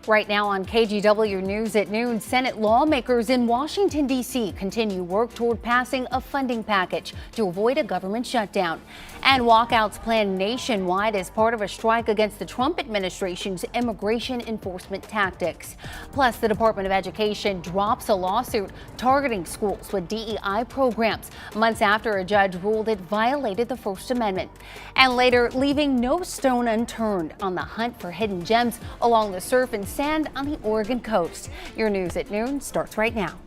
Right now on KGW News at noon, Senate lawmakers in Washington, D.C. continue work toward passing a funding package to avoid a government shutdown. And walkouts planned nationwide as part of a strike against the Trump administration's immigration enforcement tactics. Plus, the Department of Education drops a lawsuit targeting schools with DEI programs months after a judge ruled it violated the First Amendment. And later, leaving no stone unturned on the hunt for hidden gems along the surf and sand on the Oregon coast. Your news at noon starts right now.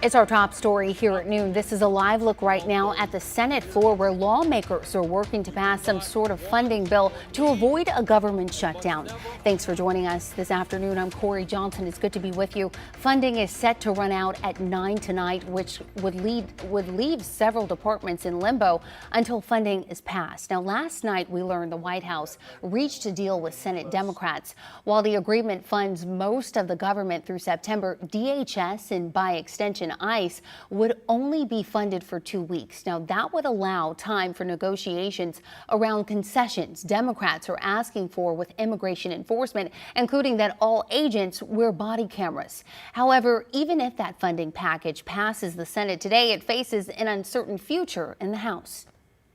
It's our top story here at noon. This is a live look right now at the Senate floor where lawmakers are working to pass some sort of funding bill to avoid a government shutdown. Thanks for joining us this afternoon. I'm Corey Johnson. It's good to be with you. Funding is set to run out at 9 tonight, which would leave several departments in limbo until funding is passed. Now, last night we learned the White House reached a deal with Senate Democrats. While the agreement funds most of the government through September, DHS and by extension ICE would only be funded for 2 weeks. Now, that would allow time for negotiations around concessions Democrats are asking for with immigration enforcement, including that all agents wear body cameras. However, even if that funding package passes the Senate today, it faces an uncertain future in the House.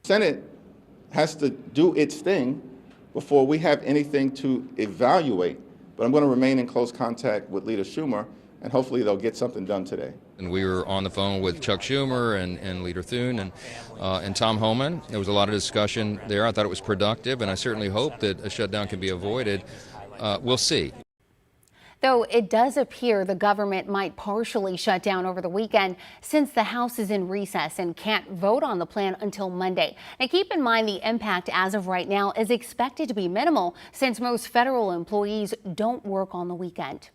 The Senate has to do its thing before we have anything to evaluate. But I'm going to remain in close contact with Leader Schumer, and hopefully they'll get something done today. And we were on the phone with Chuck Schumer and Leader Thune and Tom Homan. There was a lot of discussion there. I thought it was productive, and I certainly hope that a shutdown can be avoided. We'll see. Though it does appear the government might partially shut down over the weekend since the House is in recess and can't vote on the plan until Monday. Now, keep in mind the impact as of right now is expected to be minimal since most federal employees don't work on the weekend.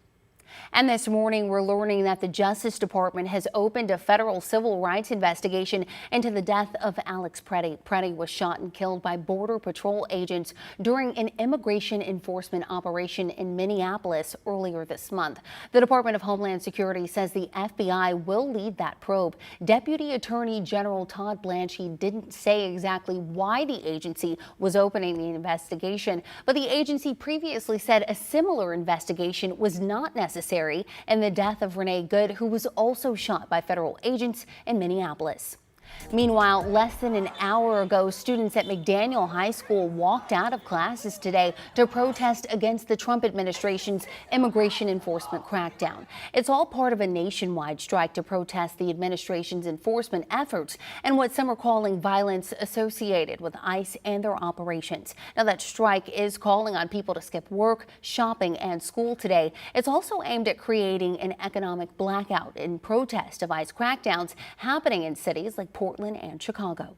And this morning, we're learning that the Justice Department has opened a federal civil rights investigation into the death of Alex Preddy. Preddy was shot and killed by Border Patrol agents during an immigration enforcement operation in Minneapolis earlier this month. The Department of Homeland Security says the FBI will lead that probe. Deputy Attorney General Todd Blanchie didn't say exactly why the agency was opening the investigation, but the agency previously said a similar investigation was not necessary in the death of Renee Good, who was also shot by federal agents in Minneapolis. Meanwhile, less than an hour ago, students at McDaniel High School walked out of classes today to protest against the Trump administration's immigration enforcement crackdown. It's all part of a nationwide strike to protest the administration's enforcement efforts and what some are calling violence associated with ICE and their operations. Now, that strike is calling on people to skip work, shopping, and school today. It's also aimed at creating an economic blackout in protest of ICE crackdowns happening in cities like Portland and Chicago.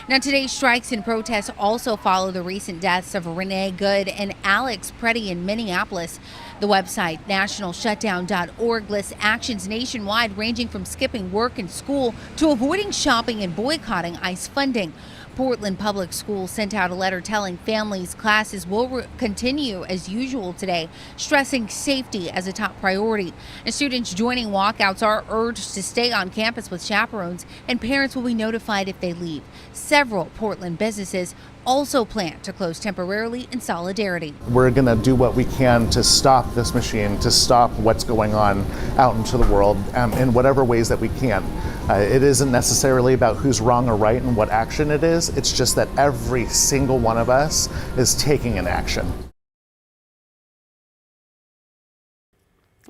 Now, today's strikes and protests also follow the recent deaths of Renee Good and Alex Preddy in Minneapolis. The website nationalshutdown.org lists actions nationwide ranging from skipping work and school to avoiding shopping and boycotting ICE funding. Portland Public Schools sent out a letter telling families classes will continue as usual today, stressing safety as a top priority. And students joining walkouts are urged to stay on campus with chaperones, and parents will be notified if they leave. Several Portland businesses also plan to close temporarily in solidarity. We're going to do what we can to stop this machine, to stop what's going on out into the world in whatever ways that we can. It isn't necessarily about who's wrong or right and what action it is. It's just that every single one of us is taking an action.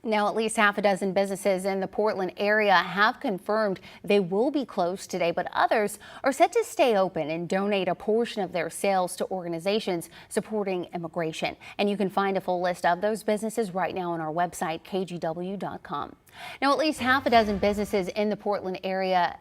Now, at least half a dozen businesses in the Portland area have confirmed they will be closed today, but others are set to stay open and donate a portion of their sales to organizations supporting immigration. And you can find a full list of those businesses right now on our website, kgw.com. Now, at least half a dozen businesses in the Portland area.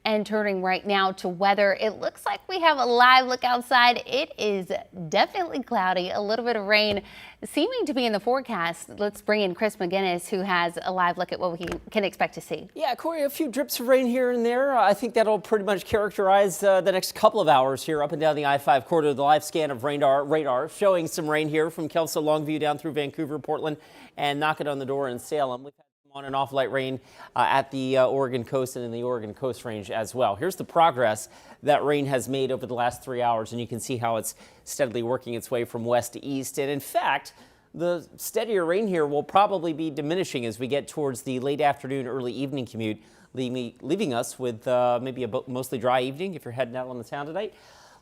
And turning right now to weather, it looks like we have a live look outside. It is definitely cloudy, a little bit of rain seeming to be in the forecast. Let's bring in Chris McGinnis, who has a live look at what we can expect to see. Yeah, Corey, a few drips of rain here and there. I think that'll pretty much characterize the next couple of hours here up and down the I-5 corridor. The live scan of radar showing some rain here from Kelso, Longview down through Vancouver, Portland, and knocking on the door in Salem. We've had On and off light rain at the Oregon coast and in the Oregon Coast Range as well. Here's the progress that rain has made over the last 3 hours, and you can see how it's steadily working its way from west to east. And in fact, the steadier rain here will probably be diminishing as we get towards the late afternoon, early evening commute, leaving us with maybe a mostly dry evening if you're heading out on the town tonight.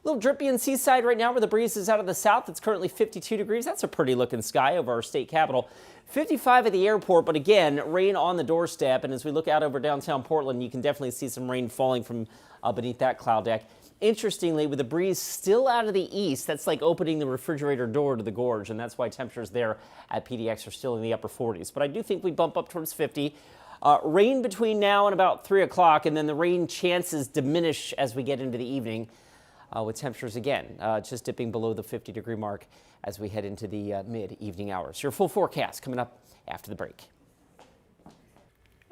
A little drippy in Seaside right now where the breeze is out of the south. It's currently 52 degrees. That's a pretty looking sky over our state capital. 55 at the airport, but again, rain on the doorstep. And as we look out over downtown Portland, you can definitely see some rain falling from beneath that cloud deck. Interestingly, with the breeze still out of the east, that's like opening the refrigerator door to the gorge, and that's why temperatures there at PDX are still in the upper 40s. But I do think we bump up towards 50. Rain between now and about 3 o'clock, and then the rain chances diminish as we get into the evening. With temperatures again just dipping below the 50-degree mark as we head into the mid-evening hours. Your full forecast coming up after the break.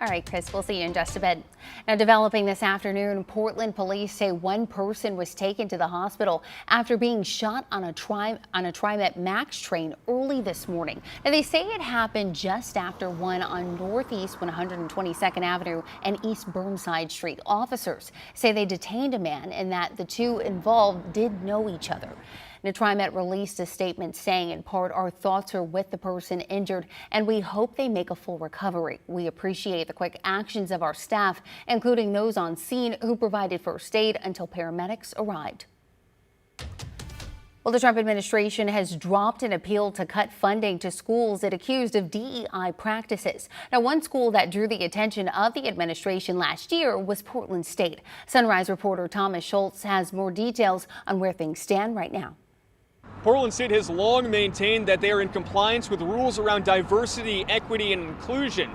All right, Chris, we'll see you in just a bit. Now, developing this afternoon, Portland police say one person was taken to the hospital after being shot on a TriMet Max train early this morning. Now, they say it happened just after 1 on Northeast 122nd Avenue and East Burnside Street. Officers say they detained a man and that the two involved did know each other. Now, TriMet released a statement saying, in part, our thoughts are with the person injured and we hope they make a full recovery. We appreciate the quick actions of our staff, including those on scene who provided first aid until paramedics arrived. Well, the Trump administration has dropped an appeal to cut funding to schools it accused of DEI practices. Now, one school that drew the attention of the administration last year was Portland State. Sunrise reporter Thomas Schultz has more details on where things stand right now. Portland State has long maintained that they are in compliance with rules around diversity, equity, and inclusion.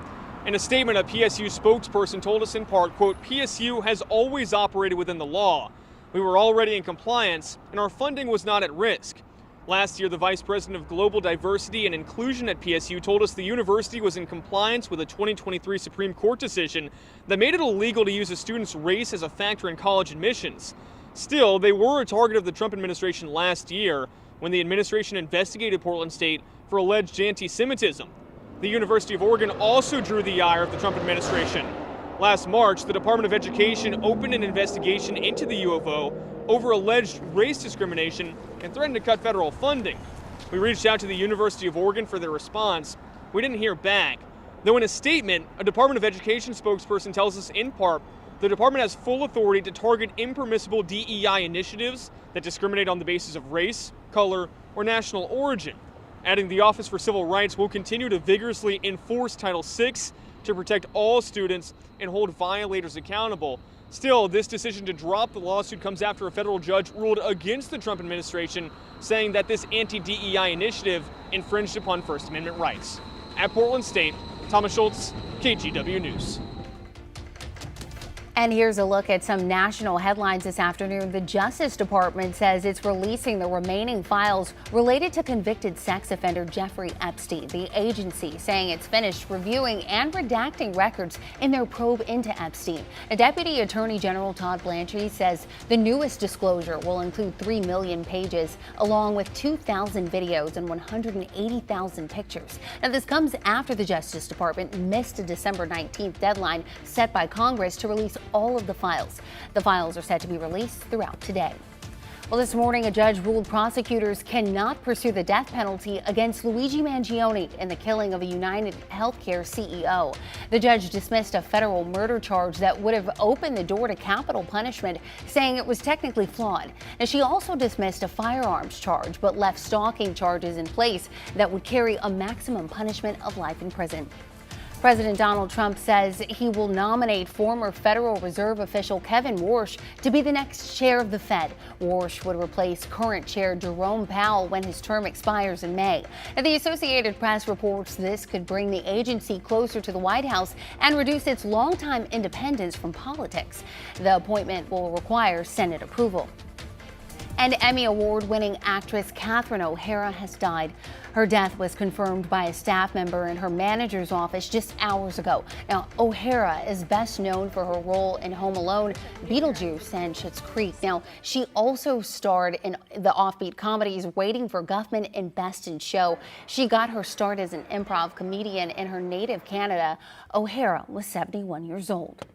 In a statement, a PSU spokesperson told us in part, quote, PSU has always operated within the law. We were already in compliance, and our funding was not at risk. Last year, the vice president of global diversity and inclusion at PSU told us the university was in compliance with a 2023 Supreme Court decision that made it illegal to use a student's race as a factor in college admissions. Still, they were a target of the Trump administration last year when the administration investigated Portland State for alleged anti-Semitism. The University of Oregon also drew the ire of the Trump administration. Last March, the Department of Education opened an investigation into the U of O over alleged race discrimination and threatened to cut federal funding. We reached out to the University of Oregon for their response. We didn't hear back. Though in a statement, a Department of Education spokesperson tells us in part the department has full authority to target impermissible DEI initiatives that discriminate on the basis of race, color, or national origin. Adding the Office for Civil Rights will continue to vigorously enforce Title VI to protect all students and hold violators accountable. Still, this decision to drop the lawsuit comes after a federal judge ruled against the Trump administration, saying that this anti-DEI initiative infringed upon First Amendment rights. At Portland State, Thomas Schultz, KGW News. And here's a look at some national headlines this afternoon. The Justice Department says it's releasing the remaining files related to convicted sex offender Jeffrey Epstein. The agency saying it's finished reviewing and redacting records in their probe into Epstein. A Deputy Attorney General Todd Blanchard says the newest disclosure will include 3 million pages, along with 2,000 videos and 180,000 pictures. Now, this comes after the Justice Department missed a December 19th deadline set by Congress to release all of the files. The files are set to be released throughout today. Well, this morning, a judge ruled prosecutors cannot pursue the death penalty against Luigi Mangione in the killing of a United Healthcare CEO. The judge dismissed a federal murder charge that would have opened the door to capital punishment, saying it was technically flawed. Now, she also dismissed a firearms charge, but left stalking charges in place that would carry a maximum punishment of life in prison. President Donald Trump says he will nominate former Federal Reserve official Kevin Warsh to be the next chair of the Fed. Warsh would replace current chair Jerome Powell when his term expires in May. Now, the Associated Press reports this could bring the agency closer to the White House and reduce its longtime independence from politics. The appointment will require Senate approval. And Emmy Award-winning actress Catherine O'Hara has died. Her death was confirmed by a staff member in her manager's office just hours ago. Now, O'Hara is best known for her role in Home Alone, Beetlejuice, and Schitt's Creek. Now, she also starred in the offbeat comedies Waiting for Guffman and Best in Show. She got her start as an improv comedian in her native Canada. O'Hara was 71 years old.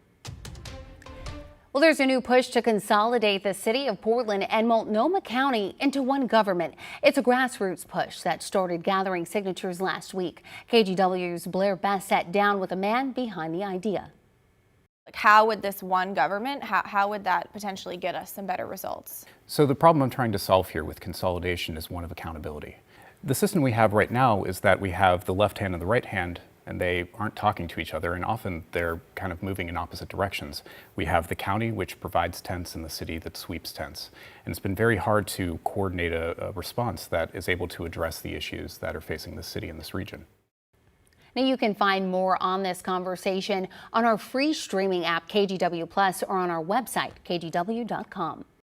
Well, there's a new push to consolidate the city of Portland and Multnomah County into one government. It's a grassroots push that started gathering signatures last week. KGW's Blair Best sat down with a man behind the idea. How would this one government, how would that potentially get us some better results? So the problem I'm trying to solve here with consolidation is one of accountability. The system we have right now is that we have the left hand and the right hand, and they aren't talking to each other, and often they're kind of moving in opposite directions. We have the county, which provides tents, and the city that sweeps tents. And it's been very hard to coordinate a response that is able to address the issues that are facing the city and this region. Now, you can find more on this conversation on our free streaming app, KGW Plus, or on our website, kgw.com.